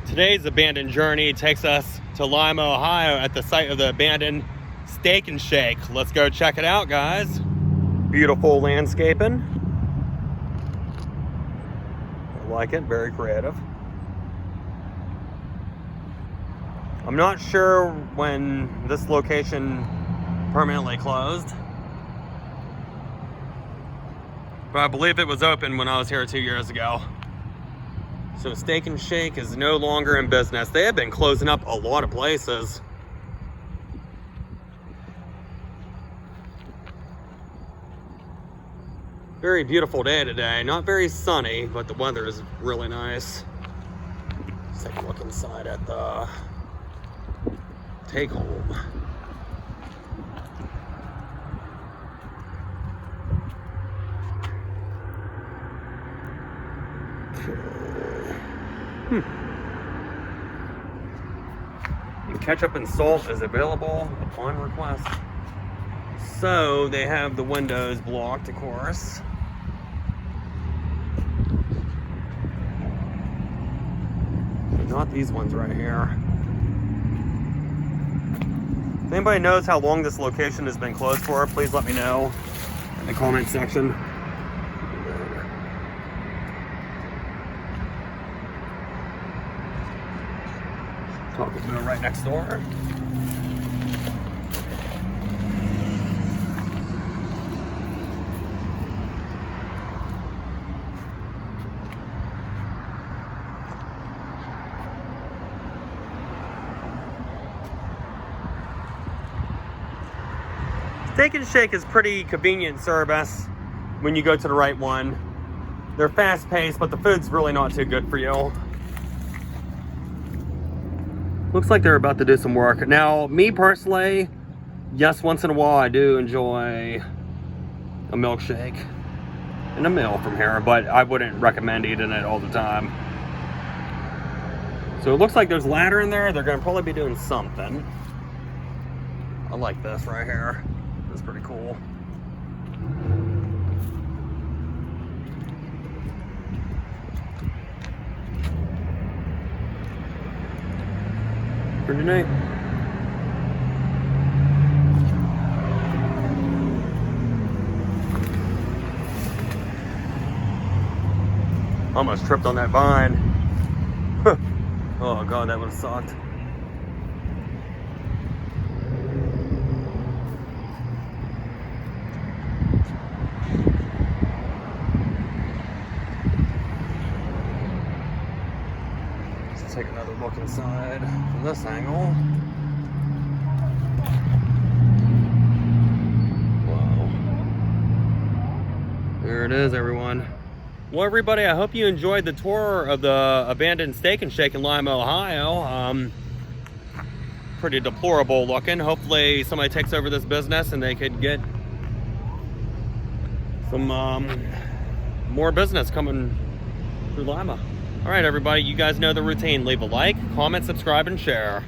Today's abandoned journey takes us to Lima, Ohio at the site of the abandoned Steak and Shake. Let's go check it out, guys. Beautiful landscaping. I like it, very creative. I'm not sure when this location permanently closed, but I believe it was open when I was here 2 years ago. So Steak and Shake is no longer in business. They have been closing up a lot of places. Very beautiful day today. Not very sunny, but the weather is really nice. Let's take a look inside at the take home. And ketchup and salt is available upon request. So they have the windows blocked, of course. But not these ones right here. If anybody knows how long this location has been closed for, please let me know in the comment section. Taco Bell right next door. Steak and Shake is pretty convenient service when you go to the right one. They're fast paced, but the food's really not too good for you. Looks like they're about to do some work. Now, me personally, yes, once in a while I do enjoy a milkshake and a meal from here, but I wouldn't recommend eating it all the time. So it looks like there's ladder in there. They're gonna probably be doing something. I like this right here. It's pretty cool. Pretty neat. Almost tripped on that vine. Oh god, that would have sucked. Let's take another look inside from this angle. Wow. There it is, everyone. Well, everybody, I hope you enjoyed the tour of the abandoned Steak and Shake in Lima, Ohio. Pretty deplorable looking. Hopefully somebody takes over this business and they could get some more business coming through Lima. All right, everybody, you guys know the routine. Leave a like, comment, subscribe, and share.